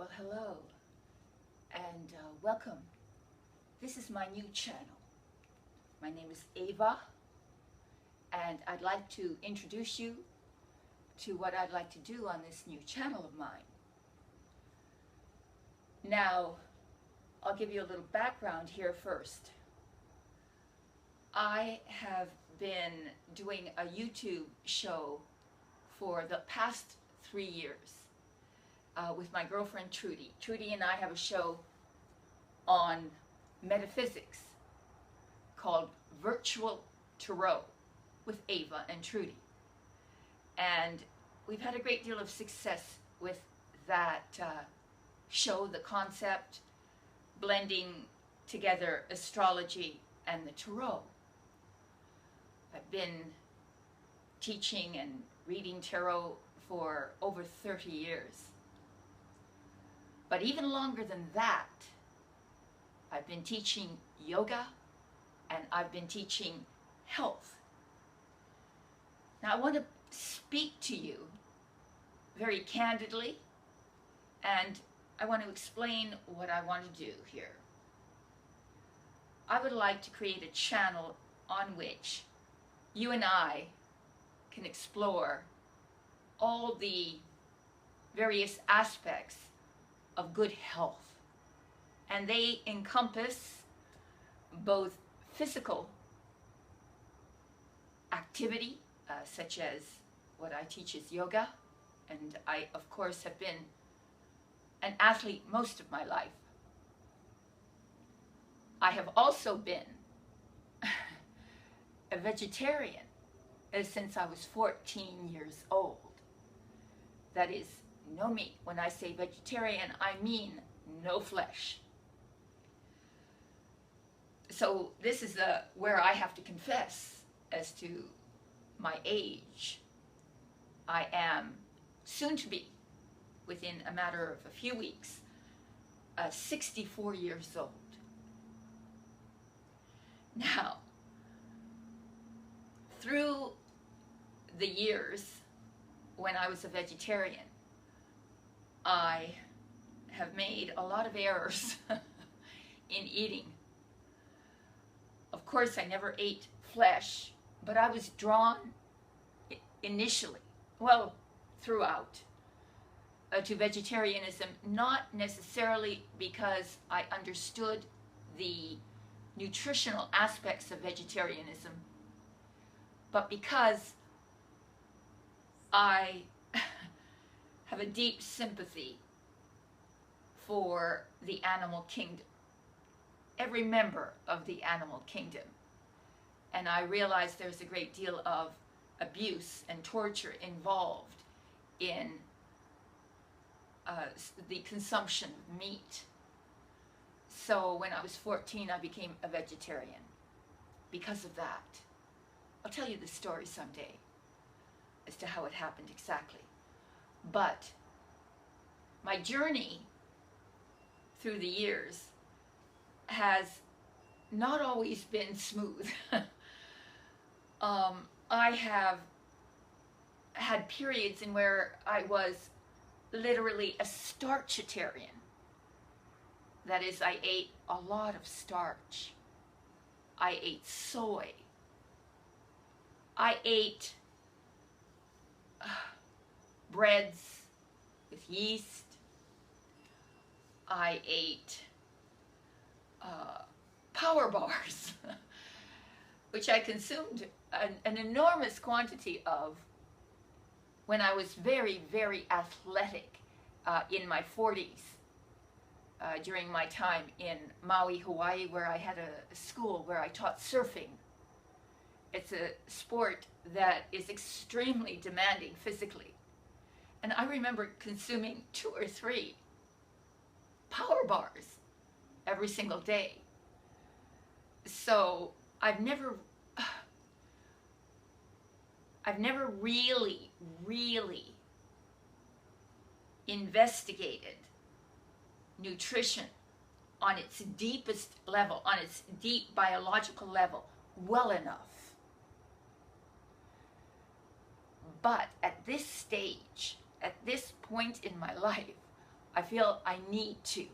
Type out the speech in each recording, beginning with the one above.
Well, hello and welcome. This is my new channel. My name is Ava, and I'd like to introduce you to what I'd like to do on this new channel of mine. Now, I'll give you a little background here first. I have been doing a YouTube show for the past 3 years. With my girlfriend Trudy. Trudy and I have a show on metaphysics called Virtual Tarot with Ava and Trudy. And we've had a great deal of success with that show, the concept, blending together astrology and the tarot. I've been teaching and reading tarot for over 30 years. But even longer than that, I've been teaching yoga and I've been teaching health. Now I want to speak to you very candidly, and I want to explain what I want to do here. I would like to create a channel on which you and I can explore all the various aspects of good health, and they encompass both physical activity, such as what I teach is yoga, and I of course have been an athlete most of my life. I have also been a vegetarian since I was 14 years old. That is, no meat. When I say vegetarian, I mean no flesh. So this is where I have to confess as to my age. I am soon to be, within a matter of a few weeks, 64 years old. Now, through the years when I was a vegetarian, I have made a lot of errors in eating. Of course, I never ate flesh, but I was drawn initially, well, throughout, to vegetarianism, not necessarily because I understood the nutritional aspects of vegetarianism, but because I have a deep sympathy for the animal kingdom, every member of the animal kingdom. And I realize there's a great deal of abuse and torture involved in the consumption of meat. So when I was 14, I became a vegetarian because of that. I'll tell you the story someday as to how it happened exactly. But my journey through the years has not always been smooth. I have had periods in where I was literally a starchitarian. That is, I ate a lot of starch. I ate soy. I ate breads with yeast. I ate power bars, which I consumed an enormous quantity of when I was very, very athletic in my 40s, during my time in Maui, Hawaii, where I had a school where I taught surfing. It's a sport that is extremely demanding physically. And I remember consuming 2 or 3 power bars every single day. So I've never really investigated nutrition on its deepest level, on its deep biological level, well enough. But at this stage, at this point in my life, I feel I need to.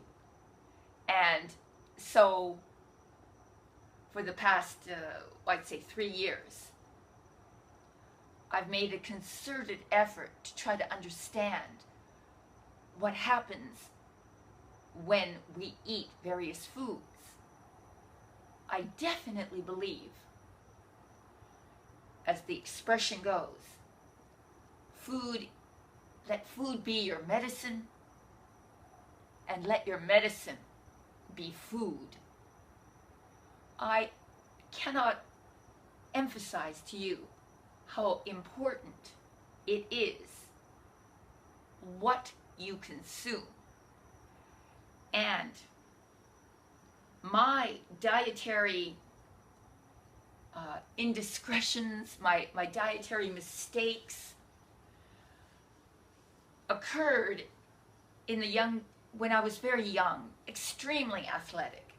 And so for the past, I'd say 3 years, I've made a concerted effort to try to understand what happens when we eat various foods. I definitely believe, as the expression goes, let food be your medicine, and let your medicine be food. I cannot emphasize to you how important it is what you consume. And my dietary indiscretions, my dietary mistakes occurred when I was very young, extremely athletic.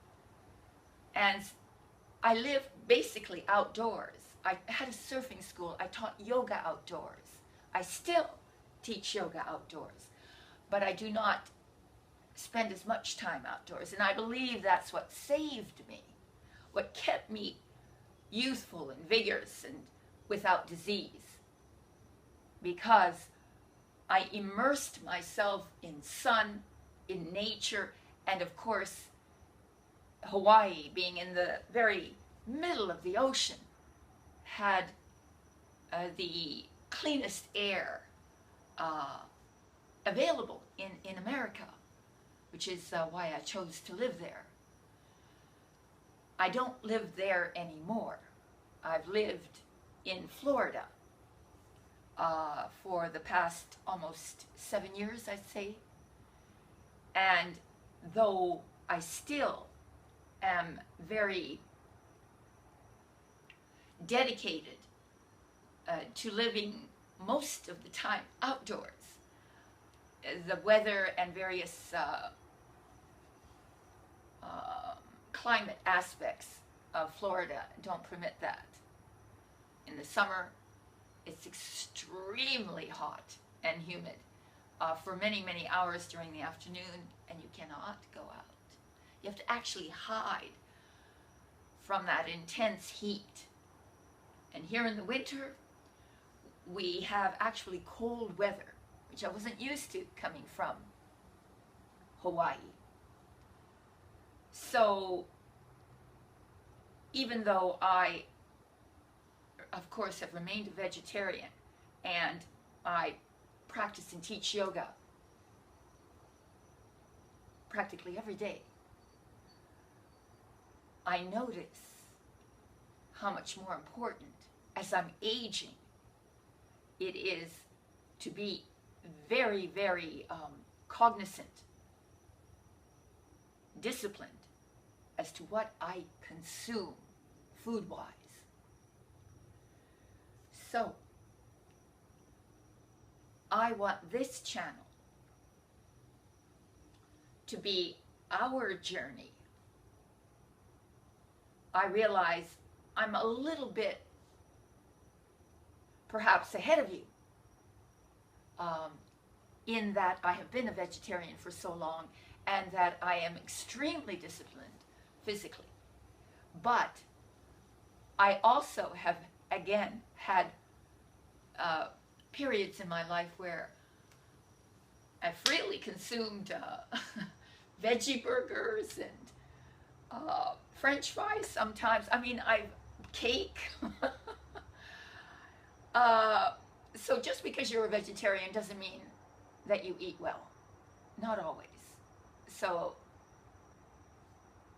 And I lived basically outdoors. I had a surfing school. I taught yoga outdoors. I still teach yoga outdoors, but I do not spend as much time outdoors. And I believe that's what saved me, what kept me youthful and vigorous and without disease, because I immersed myself in sun, in nature, and of course, Hawaii, being in the very middle of the ocean, had the cleanest air available in America, which is why I chose to live there. I don't live there anymore. I've lived in Florida for the past almost 7 years, I'd say. And though I still am very dedicated to living most of the time outdoors, the weather and various climate aspects of Florida don't permit that. In the summer, it's extremely hot and humid for many, many hours during the afternoon, and you cannot go out. You have to actually hide from that intense heat. And here in the winter, we have actually cold weather, which I wasn't used to coming from Hawaii. So even though I, of course, have remained a vegetarian, and I practice and teach yoga practically every day, I notice how much more important, as I'm aging, it is to be very, very cognizant, disciplined as to what I consume food-wise. So, I want this channel to be our journey. I realize I'm a little bit perhaps ahead of you in that I have been a vegetarian for so long and that I am extremely disciplined physically. But I also have, again, had periods in my life where I freely consumed veggie burgers and French fries sometimes. I mean, cake. So just because you're a vegetarian doesn't mean that you eat well. Not always. So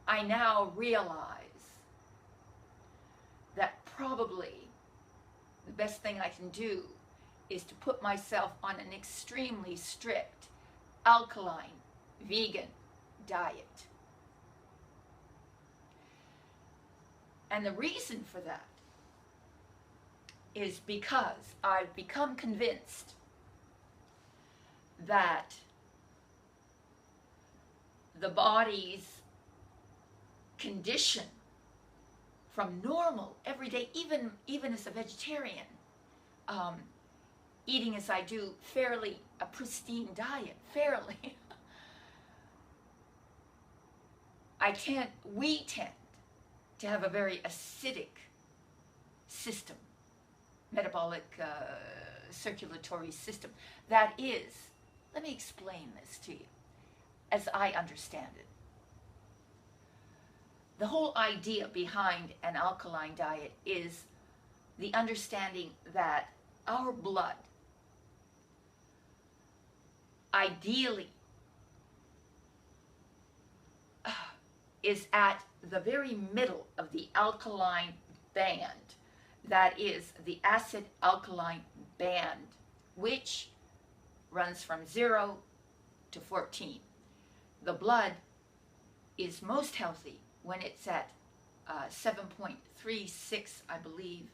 I now realize that probably the best thing I can do is to put myself on an extremely strict alkaline vegan diet. And the reason for that is because I've become convinced that the body's condition from normal, everyday, even as a vegetarian, eating as I do, fairly a pristine diet, fairly, we tend to have a very acidic system, metabolic circulatory system. That is, let me explain this to you as I understand it. The whole idea behind an alkaline diet is the understanding that our blood ideally is at the very middle of the alkaline band. That is the acid alkaline band, which runs from 0 to 14. The blood is most healthy when it's at 7.36, I believe.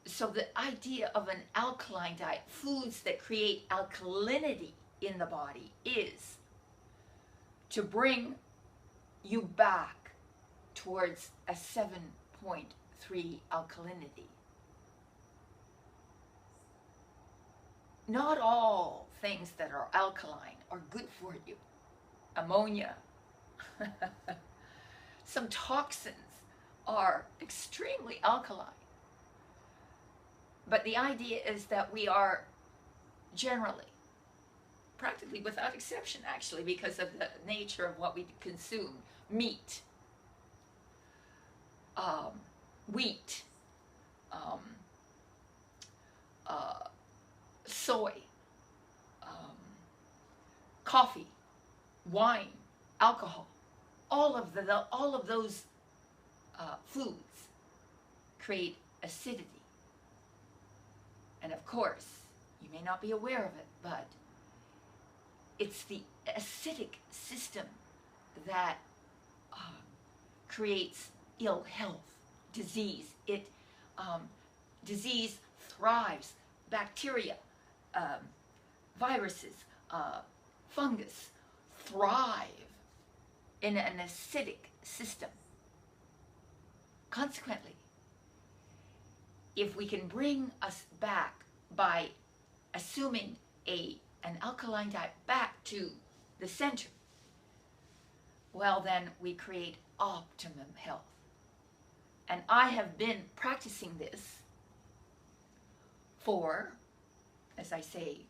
So the idea of an alkaline diet, foods that create alkalinity in the body, is to bring you back towards a 7.3 alkalinity. Not all things that are alkaline are good for you. Ammonia, some toxins are extremely alkaline. But the idea is that we are generally, practically without exception actually, because of the nature of what we consume, meat, wheat, soy, coffee, wine, alcohol, all of those foods create acidity. And of course, you may not be aware of it, but it's the acidic system that creates ill health, disease. Disease thrives. Bacteria, viruses, fungus thrive in an acidic system. Consequently, if we can bring us back by assuming an alkaline diet back to the center, well then we create optimum health. And I have been practicing this for, as I say,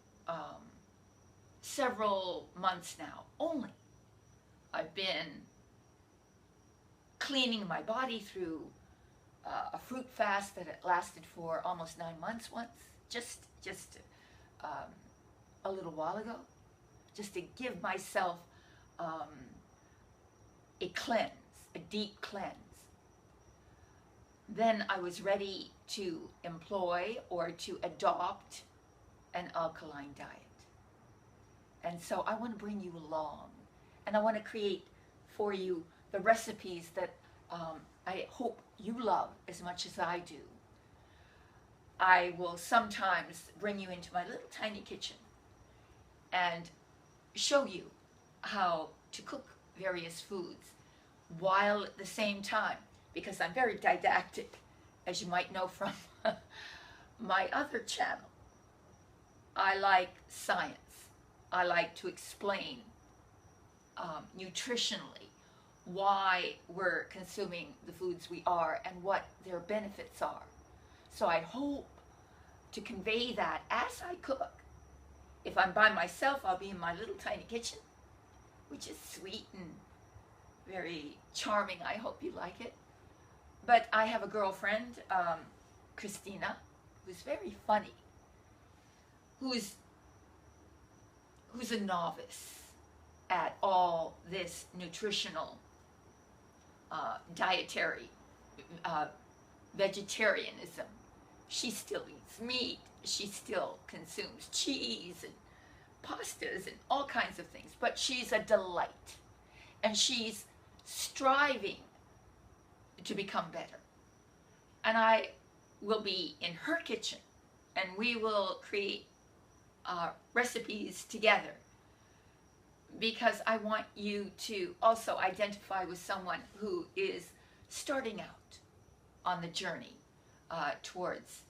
several months now only. I've been cleaning my body through a fruit fast that lasted for almost 9 months once, just a little while ago, just to give myself a cleanse, a deep cleanse. Then I was ready to employ or to adopt an alkaline diet. And so I want to bring you along, and I want to create for you the recipes that I hope you love as much as I do. I will sometimes bring you into my little tiny kitchen and show you how to cook various foods while at the same time, because I'm very didactic, as you might know from my other channel. I like science. I like to explain nutritionally why we're consuming the foods we are and what their benefits are. So I hope to convey that as I cook. If I'm by myself, I'll be in my little tiny kitchen, which is sweet and very charming. I hope you like it. But I have a girlfriend, Christina, who's very funny, who's a novice at all this nutritional, dietary, vegetarianism. She still eats meat. She still consumes cheese and pastas and all kinds of things. But she's a delight. And she's striving to become better. And I will be in her kitchen, and we will create recipes together, because I want you to also identify with someone who is starting out on the journey towards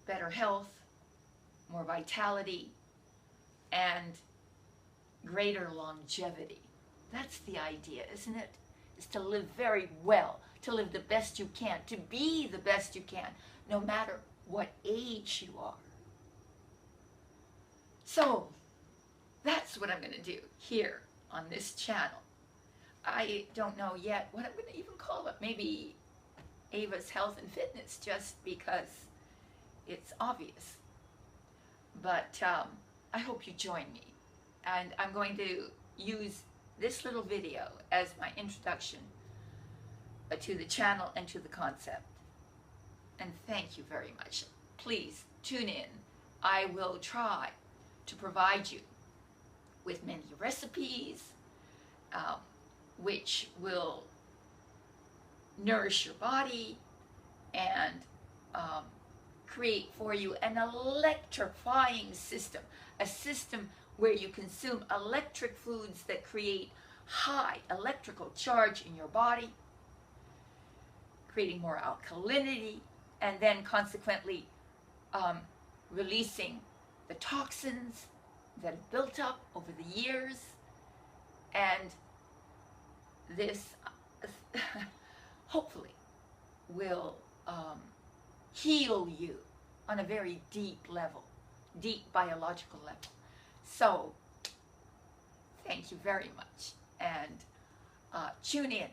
better health, more vitality, and greater longevity. That's the idea, isn't it? Is to live very well, to live the best you can, to be the best you can, no matter what age you are. So, that's what I'm going to do here on this channel. I don't know yet what I'm going to even call it. Maybe Avas Health and Fitness, just because it's obvious. But I hope you join me. And I'm going to use this little video as my introduction to the channel and to the concept. And thank you very much. Please tune in. I will try to provide you with many recipes which will nourish your body and create for you an electrifying system, a system where you consume electric foods that create high electrical charge in your body, creating more alkalinity, and then consequently releasing the toxins that have built up over the years. And this hopefully will heal you on a very deep level, deep biological level. So thank you very much, and tune in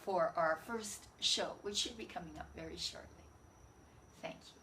for our first show, which should be coming up very shortly. Thank you.